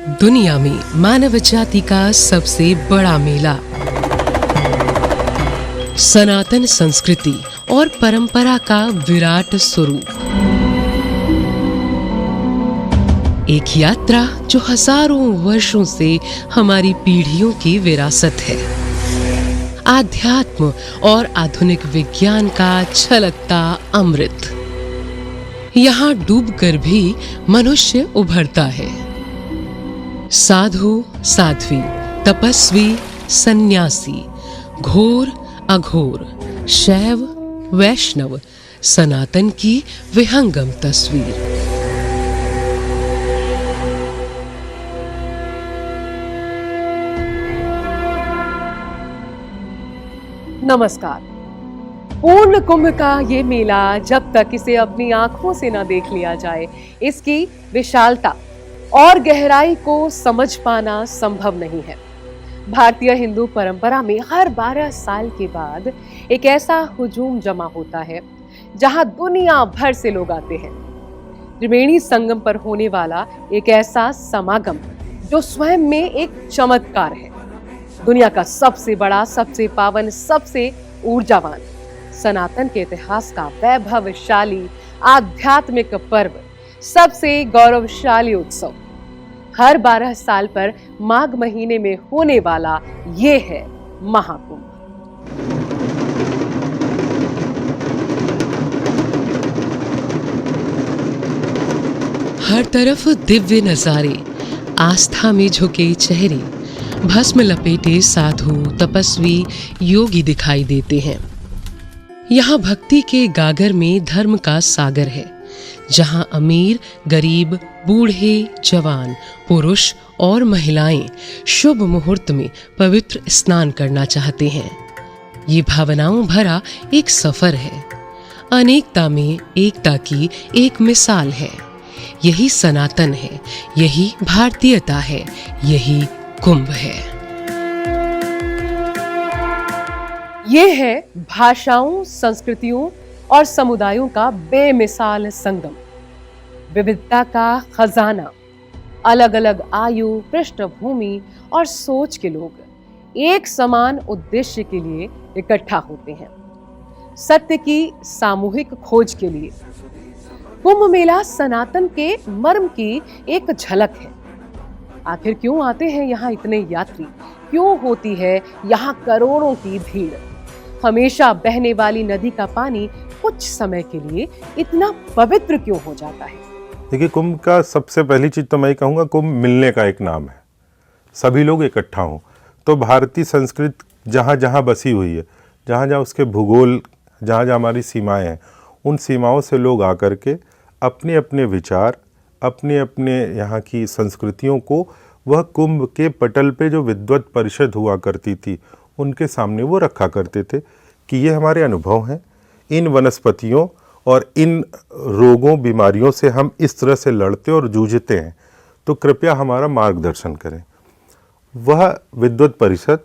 दुनिया में मानव जाति का सबसे बड़ा मेला, सनातन संस्कृति और परंपरा का विराट स्वरूप। एक यात्रा जो हजारों वर्षों से हमारी पीढ़ियों की विरासत है। आध्यात्म और आधुनिक विज्ञान का छलकता अमृत। यहाँ डूबकर भी मनुष्य उभरता है। साधु, साध्वी, तपस्वी, सन्यासी, घोर, अघोर, शैव, वैष्णव, सनातन की विहंगम तस्वीर। नमस्कार। पूर्ण कुंभ का ये मेला जब तक इसे अपनी आंखों से न देख लिया जाए, इसकी विशालता और गहराई को समझ पाना संभव नहीं है। भारतीय हिंदू परंपरा में हर 12 साल के बाद एक ऐसा हुजूम जमा होता है जहां दुनिया भर से लोग आते हैं। त्रिवेणी संगम पर होने वाला एक ऐसा समागम जो स्वयं में एक चमत्कार है। दुनिया का सबसे बड़ा, सबसे पावन, सबसे ऊर्जावान, सनातन के इतिहास का वैभवशाली आध्यात्मिक पर्व, सबसे गौरवशाली उत्सव। हर 12 साल पर माघ महीने में होने वाला ये है महाकुंभ। हर तरफ दिव्य नजारे, आस्था में झुके चेहरे, भस्म लपेटे साधु, तपस्वी, योगी दिखाई देते हैं। यहाँ भक्ति के गागर में धर्म का सागर है, जहाँ अमीर, गरीब, बूढ़े, जवान, पुरुष और महिलाएं शुभ मुहूर्त में पवित्र स्नान करना चाहते हैं। ये भावनाओं भरा एक सफर है। अनेकता में एकता की एक मिसाल है। यही सनातन है, यही भारतीयता है, यही कुंभ है। ये है भाषाओं, संस्कृतियों और समुदायों का बेमिसाल संगम। विविधता का खजाना, अलग अलग आयु, पृष्ठभूमि और सोच के लोग एक समान उद्देश्य के लिए इकट्ठा होते हैं, सत्य की सामूहिक खोज के लिए। कुंभ मेला सनातन के मर्म की एक झलक है। आखिर क्यों आते हैं यहाँ इतने यात्री? क्यों होती है यहाँ करोड़ों की भीड़? हमेशा बहने वाली नदी का पानी कुछ समय के लिए इतना पवित्र क्यों हो जाता है? देखिए, कुंभ का सबसे पहली चीज तो मैं कहूँगा, कुंभ मिलने का एक नाम है। सभी लोग इकट्ठा हों। तो भारतीय संस्कृति जहाँ जहाँ बसी हुई है, जहाँ जहाँ उसके भूगोल, जहाँ जहाँ हमारी सीमाएं हैं, उन सीमाओं से लोग आकर के अपने अपने विचार, अपने अपने यहाँ की संस्कृतियों को वह कुंभ के पटल पे जो विद्वत परिषद हुआ करती थी उनके सामने वो रखा करते थे कि ये हमारे अनुभव हैं। इन वनस्पतियों और इन रोगों, बीमारियों से हम इस तरह से लड़ते और जूझते हैं, तो कृपया हमारा मार्गदर्शन करें। वह विद्वत परिषद,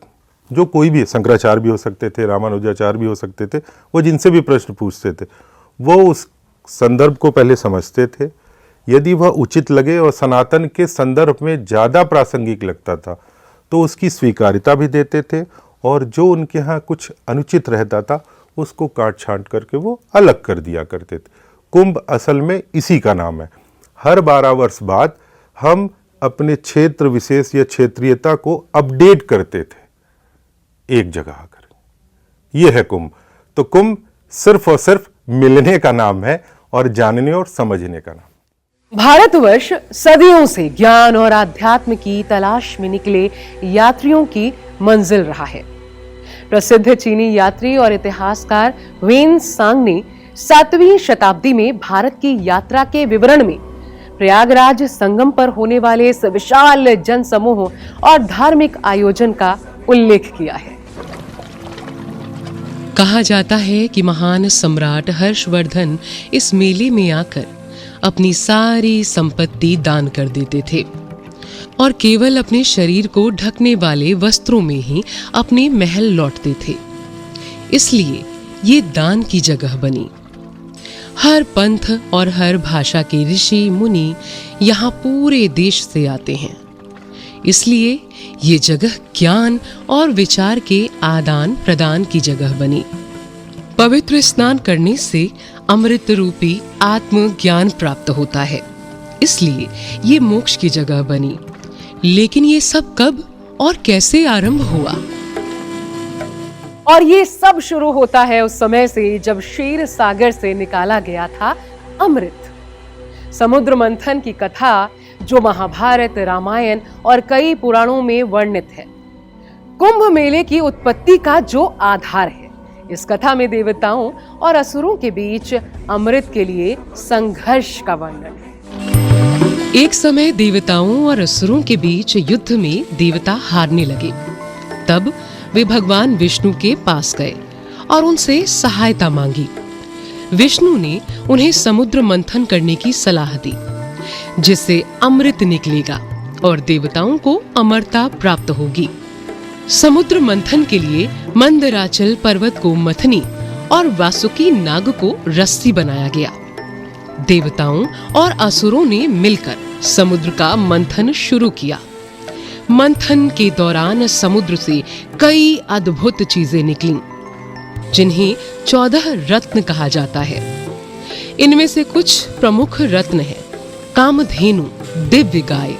जो कोई भी, शंकराचार्य भी हो सकते थे, रामानुजाचार्य भी हो सकते थे, वो जिनसे भी प्रश्न पूछते थे, वो उस संदर्भ को पहले समझते थे। यदि वह उचित लगे और सनातन के संदर्भ में ज़्यादा प्रासंगिक लगता था तो उसकी स्वीकार्यता भी देते थे, और जो उनके यहाँ कुछ अनुचित रहता था उसको काट छांट करके वो अलग कर दिया करते थे। कुंभ असल में इसी का नाम है। हर 12 वर्ष बाद हम अपने क्षेत्र विशेष या क्षेत्रीयता को अपडेट करते थे एक जगह आकर। ये है कुंभ। तो कुंभ सिर्फ और सिर्फ मिलने का नाम है और जानने और समझने का नाम। भारतवर्ष सदियों से ज्ञान और आध्यात्म की तलाश में निकले यात्रियों की मंजिल रहा है। प्रसिद्ध चीनी यात्री और इतिहासकार वेन सांग ने 7वीं शताब्दी में भारत की यात्रा के विवरण में प्रयागराज संगम पर होने वाले इस विशाल जनसमूह और धार्मिक आयोजन का उल्लेख किया है। कहा जाता है कि महान सम्राट हर्षवर्धन इस मेले में आकर अपनी सारी संपत्ति दान कर देते थे और केवल अपने शरीर को ढकने वाले वस्त्रों में ही अपने महल लौटते थे। इसलिए ये दान की जगह बनी। हर पंथ और हर भाषा के ऋषि मुनि यहाँ पूरे देश से आते हैं। इसलिए ये जगह ज्ञान और विचार के आदान प्रदान की जगह बनी। पवित्र स्नान करने से अमृत रूपी आत्म ज्ञान प्राप्त होता है, इसलिए ये मोक्ष की जगह बनी। लेकिन ये सब कब और कैसे आरंभ हुआ? और ये सब शुरू होता है उस समय से जब क्षीर सागर से निकाला गया था अमृत। समुद्र मंथन की कथा जो महाभारत, रामायण और कई पुराणों में वर्णित है, कुंभ मेले की उत्पत्ति का जो आधार है। इस कथा में देवताओं और असुरों के बीच अमृत के लिए संघर्ष का वर्णन है। एक समय देवताओं और असुरों के बीच युद्ध में देवता हारने लगे। तब वे भगवान विष्णु के पास गए और उनसे सहायता मांगी। विष्णु ने उन्हें समुद्र मंथन करने की सलाह दी, जिससे अमृत निकलेगा और देवताओं को अमरता प्राप्त होगी। समुद्र मंथन के लिए मंदराचल पर्वत को मथनी और वासुकी नाग को रस्सी बनाया गया। देवताओं और असुरों ने मिलकर समुद्र का मंथन शुरू किया। मंथन के दौरान समुद्र से कई अद्भुत चीजें निकलीं, जिन्हें 14 रत्न कहा जाता है। इनमें से कुछ प्रमुख रत्न हैं: कामधेनु, दिव्य गाय;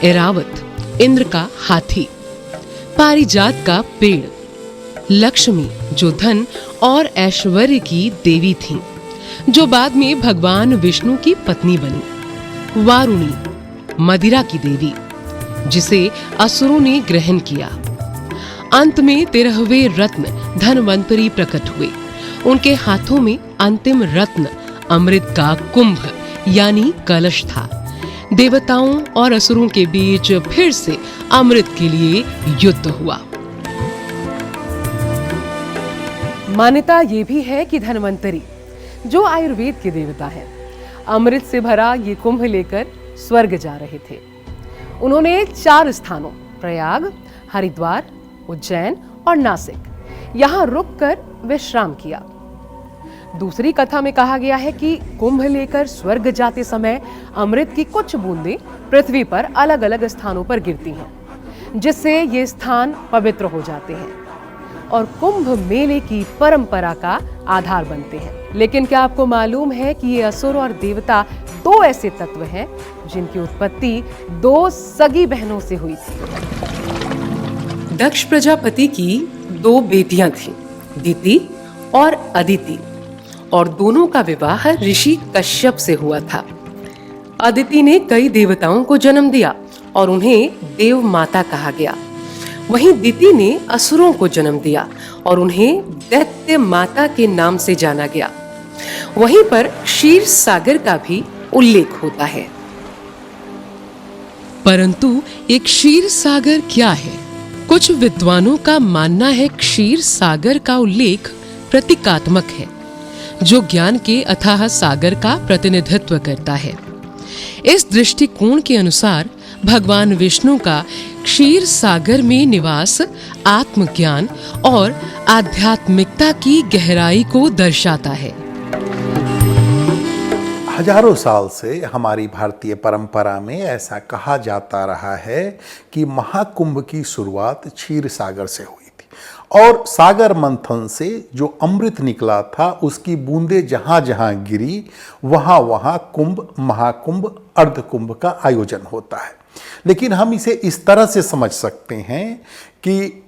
ऐरावत, इंद्र का हाथी; पारिजात का पेड़; लक्ष्मी, जो धन और ऐश्वर्य की देवी थीं, जो बाद में भगवान विष्णु की पत्नी बनी; वारुणी, मदिरा की देवी, जिसे असुरों ने ग्रहण किया। अंत में 13वें रत्न धनवंतरी प्रकट हुए। उनके हाथों में अंतिम रत्न अमृत का कुंभ यानी कलश था। देवताओं और असुरों के बीच फिर से अमृत के लिए युद्ध हुआ। मान्यता ये भी है कि धनवंतरी, जो आयुर्वेद के देवता हैं, अमृत से भरा ये कुंभ लेकर स्वर्ग जा रहे थे। उन्होंने 4 स्थानों प्रयाग, हरिद्वार, उज्जैन और नासिक यहाँ रुककर विश्राम किया। दूसरी कथा में कहा गया है कि कुंभ लेकर स्वर्ग जाते समय अमृत की कुछ बूंदें पृथ्वी पर अलग अलग स्थानों पर गिरती हैं, जिससे ये स्थान पवित्र हो जाते हैं और कुंभ मेले की परंपरा का आधार बनते हैं। लेकिन क्या आपको मालूम है कि ये असुर और देवता 2 ऐसे तत्व हैं जिनकी उत्पत्ति 2 सगी बहनों से हुई थी। दक्ष प्रजापति की 2 बेटियां थीं, दिति और अदिति, और दोनों का विवाह ऋषि कश्यप से हुआ था। अदिति ने कई देवताओं को जन्म दिया और उन्हें देव माता कहा गया। वहीं दिति ने असुरों को जन्म दिया और उन्हें दैत्य माता के नाम से जाना गया। वहीं पर क्षीर सागर का भी उल्लेख होता है। परंतु एक क्षीर सागर क्या है? कुछ विद्वानों का मानना है क्षीर सागर का उल्लेख प्रतीकात्मक है, जो ज्ञान के अथाह सागर का प्रतिनिधित्व करता है। इस दृष्टिकोण के अनुसार भगवान विष्णु का क्षीर सागर में निवास आत्मज्ञान और आध्यात्मिकता की गहराई को दर्शाता है। हजारों साल से हमारी भारतीय परंपरा में ऐसा कहा जाता रहा है कि महाकुंभ की शुरुआत क्षीर सागर से हुई थी और सागर मंथन से जो अमृत निकला था उसकी बूंदें जहां जहां गिरी वहां वहां कुंभ, महाकुंभ, अर्धकुंभ का आयोजन होता है। लेकिन हम इसे इस तरह से समझ सकते हैं कि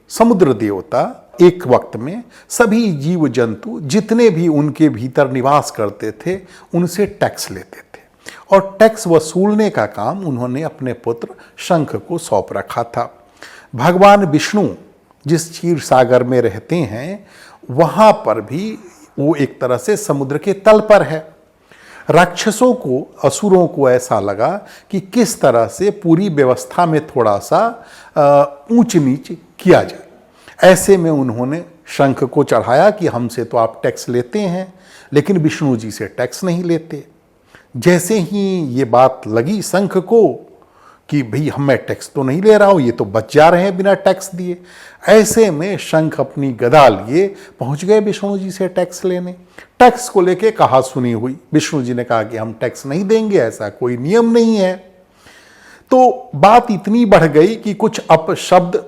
समुद्र देवता एक वक्त में सभी जीव जंतु जितने भी उनके भीतर निवास करते थे उनसे टैक्स लेते थे और टैक्स वसूलने का काम उन्होंने अपने पुत्र शंख को सौंप रखा था। भगवान विष्णु जिस क्षीर सागर में रहते हैं वहां पर भी वो एक तरह से समुद्र के तल पर है। राक्षसों को, असुरों को ऐसा लगा कि किस तरह से पूरी व्यवस्था में थोड़ा सा ऊंच नीच किया जाए। ऐसे में उन्होंने शंख को चढ़ाया कि हमसे तो आप टैक्स लेते हैं लेकिन विष्णु जी से टैक्स नहीं लेते। जैसे ही ये बात लगी शंख को कि भाई मैं टैक्स तो नहीं ले रहा हूं, ये तो बच जा रहे हैं बिना टैक्स दिए, ऐसे में शंख अपनी गदा लिए पहुंच गए विष्णु जी से टैक्स लेने। टैक्स को लेके कहा सुनी हुई। विष्णु जी ने कहा कि हम टैक्स नहीं देंगे, ऐसा कोई नियम नहीं है। तो बात इतनी बढ़ गई कि कुछ अपशब्द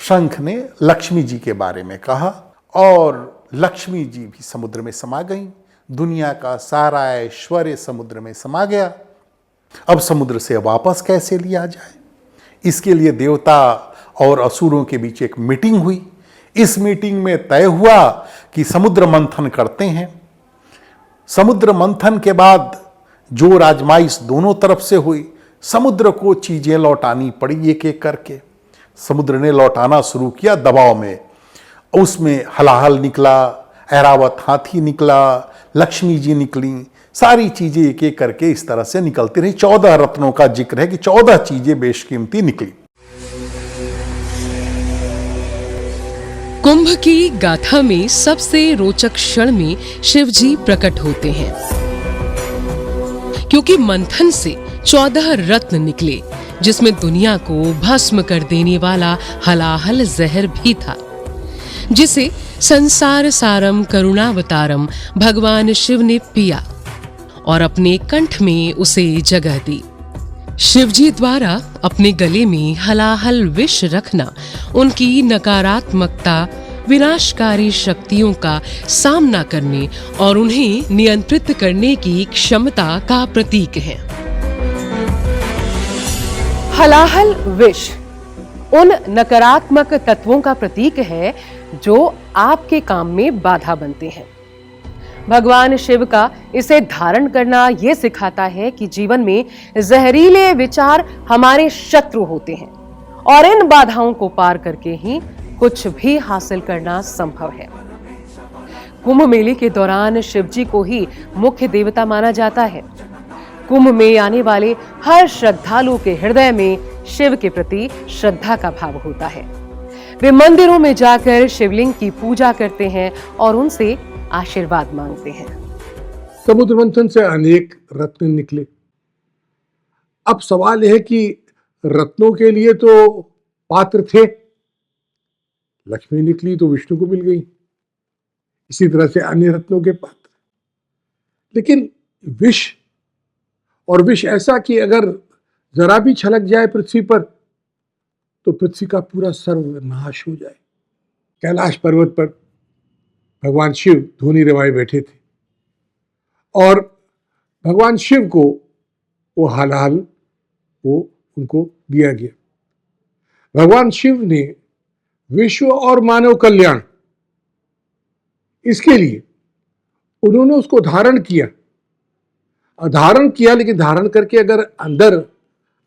शंख ने लक्ष्मी जी के बारे में कहा और लक्ष्मी जी भी समुद्र में समा गई। दुनिया का सारा ऐश्वर्य समुद्र में समा गया। अब समुद्र से वापस कैसे लिया जाए, इसके लिए देवता और असुरों के बीच एक मीटिंग हुई। इस मीटिंग में तय हुआ कि समुद्र मंथन करते हैं। समुद्र मंथन के बाद जो राजमाइश दोनों तरफ से हुई, समुद्र को चीजें लौटानी पड़ी एक एक करके। समुद्र ने लौटाना शुरू किया दबाव में। उसमें हलाहल निकला, ऐरावत हाथी निकला, लक्ष्मी जी निकली, सारी चीजें एक एक करके इस तरह से निकलती रही। 14 रत्नों का जिक्र है कि 14 चीजें बेशकीमती निकली। कुंभ की गाथा में सबसे रोचक क्षण में शिवजी प्रकट होते हैं, क्योंकि मंथन से 14 रत्न निकले, जिसमें दुनिया को भस्म कर देने वाला हलाहल जहर भी था, जिसे संसार सारम करुणावतारम भगवान शिव ने पिया और अपने कंठ में उसे जगह दी। शिवजी द्वारा अपने गले में हलाहल विष रखना उनकी नकारात्मकता, विनाशकारी शक्तियों का सामना करने और उन्हें नियंत्रित करने की क्षमता का प्रतीक है। हलाहल विष उन नकारात्मक तत्वों का प्रतीक है जो आपके काम में बाधा बनते हैं। भगवान शिव का इसे धारण करना यह सिखाता है कि जीवन में जहरीले विचार हमारे शत्रु होते हैं और इन बाधाओं को पार करके ही कुछ भी हासिल करना संभव है। कुंभ मेले के दौरान शिवजी को ही मुख्य देवता माना जाता है। कुंभ में आने वाले हर श्रद्धालु के हृदय में शिव के प्रति श्रद्धा का भाव होता है। वे मंदिरों में जाकर शिवलिंग की पूजा करते हैं और उनसे आशीर्वाद मांगते हैं। समुद्र मंथन से अनेक रत्न निकले। अब सवाल है कि रत्नों के लिए तो पात्र थे, लक्ष्मी निकली तो विष्णु को मिल गई, इसी तरह से अन्य रत्नों के पात्र। लेकिन विष, और विष ऐसा कि अगर जरा भी छलक जाए पृथ्वी पर तो पृथ्वी का पूरा सर्वनाश हो जाए। कैलाश पर्वत पर भगवान शिव धूनी रमाए बैठे थे और भगवान शिव को वो हलाहल वो उनको दिया गया। भगवान शिव ने विश्व और मानव कल्याण, इसके लिए उन्होंने उसको धारण किया। लेकिन धारण करके अगर अंदर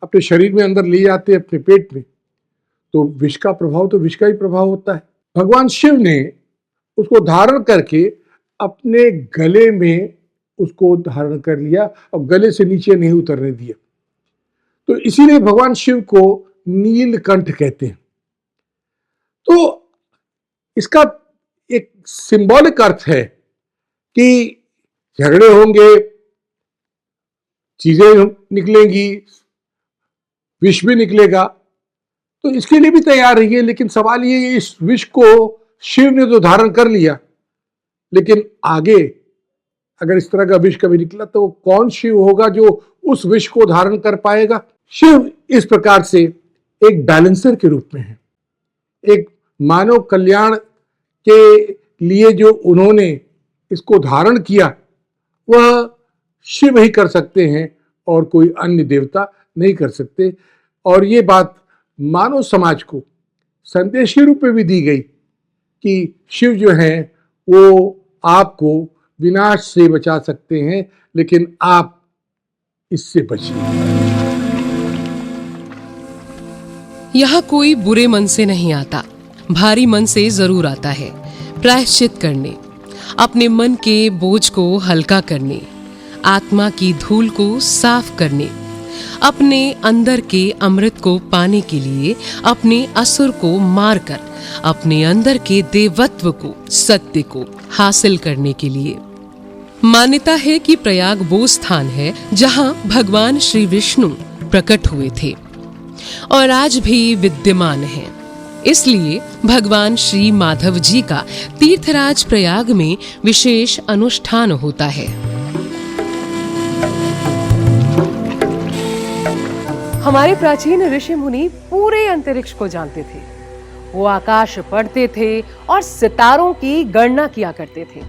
अपने शरीर में अंदर ले जाते अपने पेट में, तो विष का प्रभाव तो विष का ही प्रभाव होता है। भगवान शिव ने उसको धारण करके अपने गले में उसको धारण कर लिया और गले से नीचे नहीं उतरने दिया। तो इसीलिए भगवान शिव को नीलकंठ कहते हैं। तो इसका एक सिंबॉलिक अर्थ है कि झगड़े होंगे, चीजें निकलेंगी, विष भी निकलेगा, तो इसके लिए भी तैयार रहिए। लेकिन सवाल ये, इस विष को शिव ने तो धारण कर लिया, लेकिन आगे अगर इस तरह का विष कभी निकला तो कौन शिव होगा जो उस विष को धारण कर पाएगा? शिव इस प्रकार से एक बैलेंसर के रूप में है। एक मानव कल्याण के लिए जो उन्होंने इसको धारण किया वह शिव ही कर सकते हैं और कोई अन्य देवता नहीं कर सकते। और ये बात मानव समाज को संदेश के रूप में भी दी गई कि शिव जो हैं वो आपको विनाश से बचा सकते हैं, लेकिन आप इससे बचिए। यहाँ कोई बुरे मन से नहीं आता, भारी मन से जरूर आता है। प्रायश्चित करने, अपने मन के बोझ को हल्का करने, आत्मा की धूल को साफ करने, अपने अंदर के अमृत को पाने के लिए अपने असुर को मारकर अपने अंदर के देवत्व को, सत्य को हासिल करने के लिए। मान्यता है कि प्रयाग वो स्थान है जहां भगवान श्री विष्णु प्रकट हुए थे और आज भी विद्यमान है। इसलिए भगवान श्री माधव जी का तीर्थराज प्रयाग में विशेष अनुष्ठान होता है। हमारे प्राचीन ऋषि मुनि पूरे अंतरिक्ष को जानते थे। वो आकाश पढ़ते थे और सितारों की गणना किया करते थे।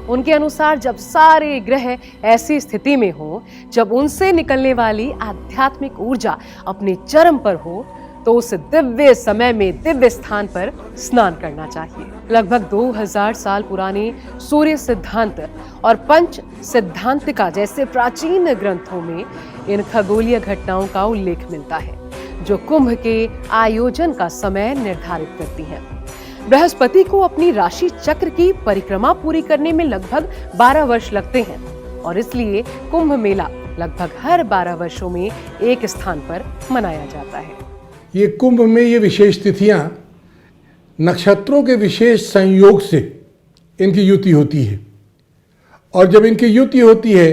उनके अनुसार जब सारे ग्रह ऐसी स्थिति में हो, जब उनसे निकलने वाली आध्यात्मिक ऊर्जा अपने चरम पर हो, तो उस दिव्य समय में दिव्य स्थान पर स्नान करना चाहिए। लगभग 2000 साल पुराने सूर्य सिद्धांत और पंच सिद्धांतिका जैसे प्राचीन ग्रंथों में इन खगोलीय घटनाओं का उल्लेख मिलता है, जो कुंभ के आयोजन का समय निर्धारित करती हैं। बृहस्पति को अपनी राशि चक्र की परिक्रमा पूरी करने में लगभग 12 वर्ष लगते हैं और इसलिए कुंभ मेला लगभग हर 12 वर्षों में एक स्थान पर मनाया जाता है। ये कुंभ में ये विशेष तिथियां नक्षत्रों के विशेष संयोग से इनकी युति होती है, और जब इनकी युति होती है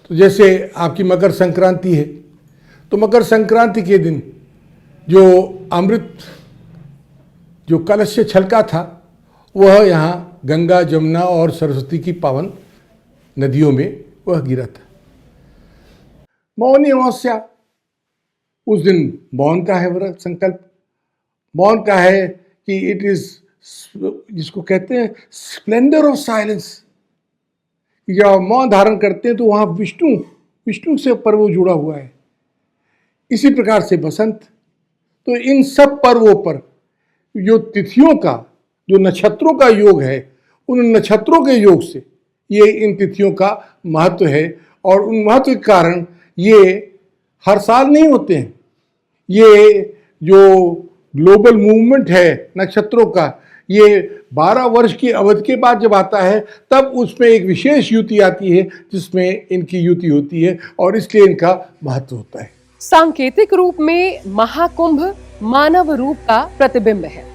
तो जैसे आपकी मकर संक्रांति है, तो मकर संक्रांति के दिन जो अमृत जो कलश से छलका था वह यहाँ गंगा, जमुना और सरस्वती की पावन नदियों में वह गिरा था। मौनी अमावस्या, उस दिन मौन का है व्रत संकल्प। मौन का है कि इट इज, जिसको कहते हैं स्प्लेंडर ऑफ साइलेंस। जब आप मौन धारण करते हैं तो वहाँ विष्णु से पर्व जुड़ा हुआ है। इसी प्रकार से बसंत। तो इन सब पर्वों पर जो तिथियों का, जो नक्षत्रों का योग है, उन नक्षत्रों के योग से ये इन तिथियों का महत्व है, और उन महत्व के कारण ये हर साल नहीं होते हैं। ये जो ग्लोबल मूवमेंट है नक्षत्रों का, ये 12 वर्ष की अवधि के बाद जब आता है तब उसमें एक विशेष युति आती है जिसमें इनकी युति होती है, और इसलिए इनका महत्व होता है। सांकेतिक रूप में महाकुंभ मानव रूप का प्रतिबिंब है,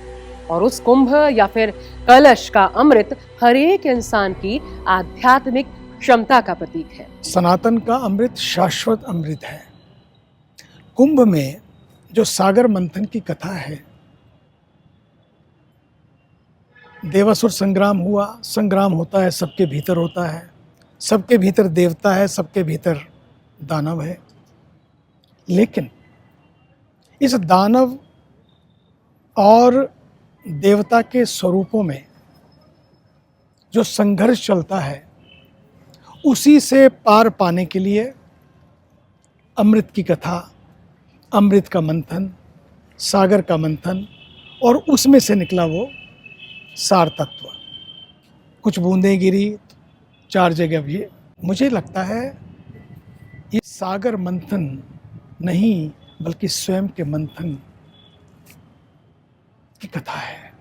और उस कुंभ या फिर कलश का अमृत हर एक इंसान की आध्यात्मिक क्षमता का प्रतीक है। सनातन का अमृत शाश्वत अमृत है। कुंभ में जो सागर मंथन की कथा है, देवासुर संग्राम हुआ, संग्राम होता है सबके भीतर होता है, सबके भीतर देवता है, सबके भीतर दानव है। लेकिन इस दानव और देवता के स्वरूपों में जो संघर्ष चलता है, उसी से पार पाने के लिए अमृत की कथा, अमृत का मंथन, सागर का मंथन, और उसमें से निकला वो सार तत्व। कुछ बूंदें गिरी 4 जगह। ये मुझे लगता है ये सागर मंथन नहीं बल्कि स्वयं के मंथन की कथा है।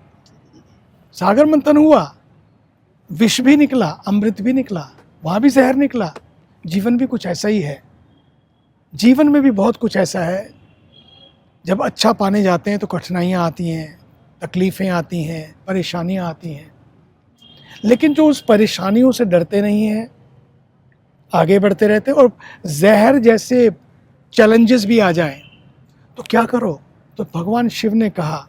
सागर मंथन हुआ, विष भी निकला, अमृत भी निकला, वहाँ भी जहर निकला। जीवन भी कुछ ऐसा ही है। जीवन में भी बहुत कुछ ऐसा है, जब अच्छा पाने जाते हैं तो कठिनाइयाँ आती हैं, तकलीफ़ें आती हैं, परेशानियाँ आती हैं, लेकिन जो उस परेशानियों से डरते नहीं हैं, आगे बढ़ते रहते हैं। और जहर जैसे चैलेंजेस भी आ जाएं तो क्या करो? तो भगवान शिव ने कहा,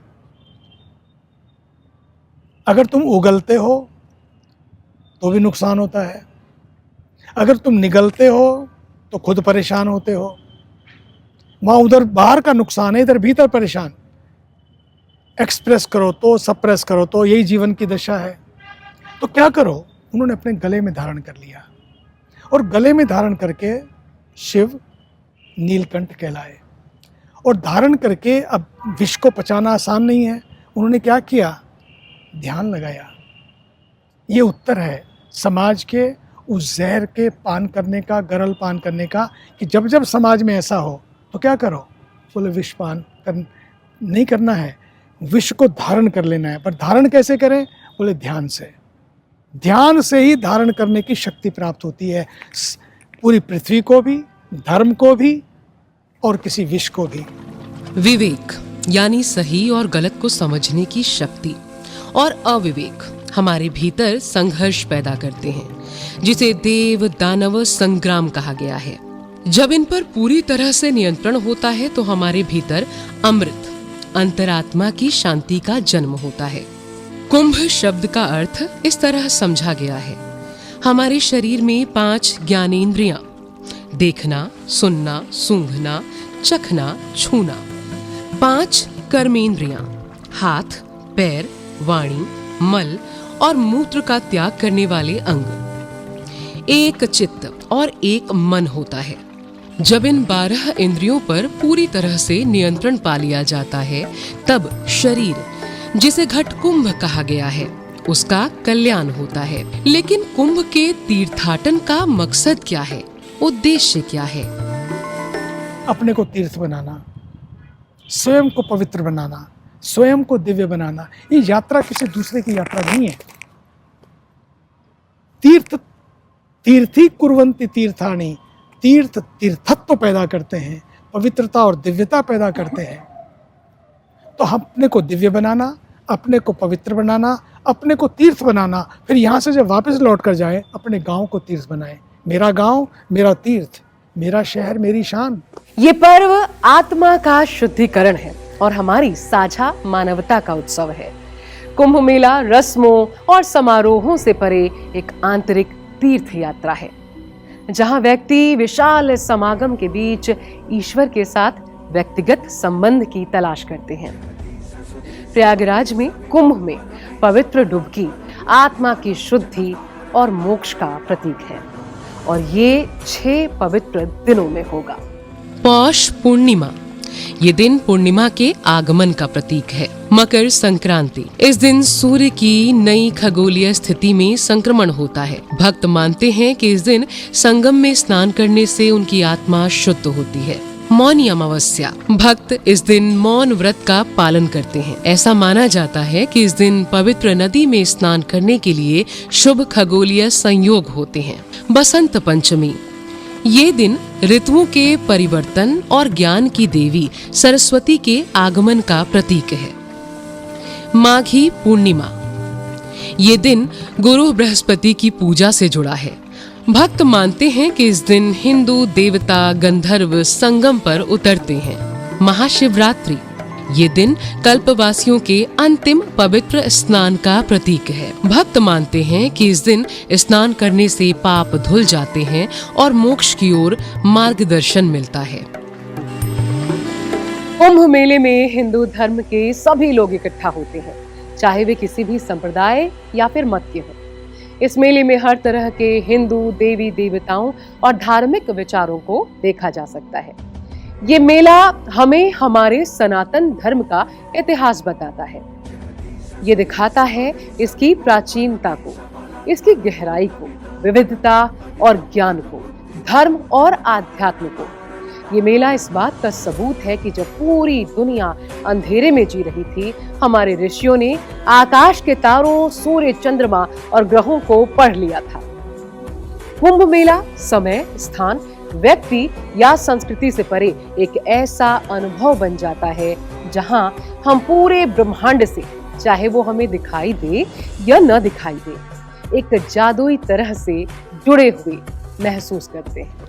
अगर तुम उगलते हो तो भी नुकसान होता है, अगर तुम निगलते हो तो खुद परेशान होते हो। वहाँ उधर बाहर का नुकसान है, इधर भीतर परेशान। एक्सप्रेस करो तो सप्रेस करो तो यही जीवन की दशा है। तो क्या करो? उन्होंने अपने गले में धारण कर लिया, और गले में धारण करके शिव नीलकंठ कहलाए। और धारण करके, अब विष को पचाना आसान नहीं है, उन्होंने क्या किया? ध्यान लगाया। ये उत्तर है समाज के उस जहर के पान करने का, गरल पान करने का, कि जब जब समाज में ऐसा हो तो क्या करो? बोले विष पान नहीं करना है, विष को धारण कर लेना है। पर धारण कैसे करें? बोले ध्यान से। ध्यान से ही धारण करने की शक्ति प्राप्त होती है, पूरी पृथ्वी को भी, धर्म को भी, और किसी विष को भी। विवेक यानी सही और गलत को समझने की शक्ति, और अविवेक हमारे भीतर संघर्ष पैदा करते हैं, जिसे देव दानव संग्राम कहा गया है। जब इन पर पूरी तरह से नियंत्रण होता है तो हमारे भीतर अमृत, अंतरात्मा की शांति का जन्म होता है। कुंभ शब्द का अर्थ इस तरह समझा गया है, हमारे शरीर में 5 ज्ञानेंद्रियां, देखना, सुनना, सूंघना, चखना छूना। 5 कर्मेंद्रियां, हाथ, पैर, वाणी, मल और मूत्र का त्याग करने वाले अंग। 1 चित्त और 1 मन होता है। जब इन 12 इंद्रियों पर पूरी तरह से नियंत्रण पा लिया जाता है, तब शरीर, जिसे घटकुंभ कहा गया है, उसका कल्याण होता है। लेकिन कुंभ के तीर्थाटन का मकसद क्या है, उद्देश्य क्या है? अपने को तीर्थ बनाना, स्वयं को पवित्र बनाना, स्वयं को दिव्य बनाना। ये यात्रा किसी दूसरे की यात्रा नहीं है। तीर्थी कुर्वन्ति तीर्थानि, तीर्थ तीर्थत्व पैदा करते हैं, पवित्रता और दिव्यता पैदा करते हैं। तो अपने को दिव्य बनाना, अपने को पवित्र बनाना, अपने को तीर्थ बनाना, फिर यहाँ से जब वापस लौट कर जाए अपने गांव को तीर्थ बनाए। मेरा गांव मेरा तीर्थ, मेरा शहर मेरी शान। ये पर्व आत्मा का शुद्धिकरण है और हमारी साझा मानवता का उत्सव है। कुंभ मेला रस्मों और समारोहों से परे एक आंतरिक तीर्थ यात्रा है, जहां व्यक्ति विशाल समागम के बीच ईश्वर के साथ व्यक्तिगत संबंध की तलाश करते हैं। प्रयागराज में कुंभ में पवित्र डुबकी आत्मा की शुद्धि और मोक्ष का प्रतीक है और ये 6 पवित्र दिनों में होगा। पौष पूर्णिमा, ये दिन पूर्णिमा के आगमन का प्रतीक है। मकर संक्रांति, इस दिन सूर्य की नई खगोलीय स्थिति में संक्रमण होता है। भक्त मानते हैं कि इस दिन संगम में स्नान करने से उनकी आत्मा शुद्ध होती है। मौनी अमावस्या, भक्त इस दिन मौन व्रत का पालन करते हैं। ऐसा माना जाता है कि इस दिन पवित्र नदी में स्नान करने के लिए शुभ खगोलीय संयोग होते हैं। बसंत पंचमी, ये दिन ऋतुओं के परिवर्तन और ज्ञान की देवी सरस्वती के आगमन का प्रतीक है। माघी पूर्णिमा, ये दिन गुरु बृहस्पति की पूजा से जुड़ा है। भक्त मानते हैं कि इस दिन हिंदू देवता गंधर्व संगम पर उतरते हैं। महाशिवरात्रि, ये दिन कल्पवासियों के अंतिम पवित्र स्नान का प्रतीक है। भक्त मानते हैं कि इस दिन स्नान करने से पाप धुल जाते हैं और मोक्ष की ओर मार्गदर्शन मिलता है। कुंभ मेले में हिंदू धर्म के सभी लोग इकट्ठा होते हैं, चाहे वे किसी भी संप्रदाय या फिर मत के हों। इस मेले में हर तरह के हिंदू देवी देवताओं और धार्मिक विचारों को देखा जा सकता है। ये मेला हमें हमारे सनातन धर्म का इतिहास बताता है। ये दिखाता है इसकी प्राचीनता को, इसकी गहराई को, विविधता और ज्ञान को, धर्म और आध्यात्म को। ये मेला इस बात का सबूत है कि जब पूरी दुनिया अंधेरे में जी रही थी, हमारे ऋषियों ने आकाश के तारों, सूर्य, चंद्रमा और ग्रहों को पढ़ लिया था। कुंभ मेला समय, स्थान, व्यक्ति या संस्कृति से परे एक ऐसा अनुभव बन जाता है जहां हम पूरे ब्रह्मांड से, चाहे वो हमें दिखाई दे या न दिखाई दे, एक जादुई तरह से जुड़े हुए महसूस करते हैं।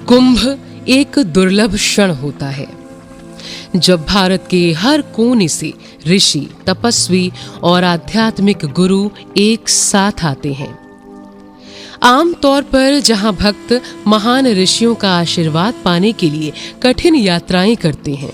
कुंभ एक दुर्लभ क्षण होता है जब भारत के हर कोने से ऋषि, तपस्वी और आध्यात्मिक गुरु एक साथ आते हैं। आमतौर पर जहां भक्त महान ऋषियों का आशीर्वाद पाने के लिए कठिन यात्राएं करते हैं,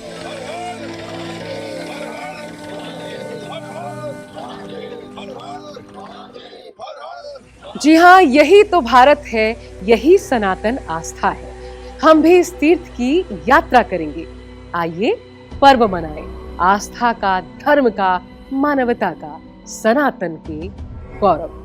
जी हाँ, यही तो भारत है, यही सनातन आस्था है। हम भी इस तीर्थ की यात्रा करेंगे। आइए पर्व मनाएं, आस्था का, धर्म का, मानवता का, सनातन के गौरव।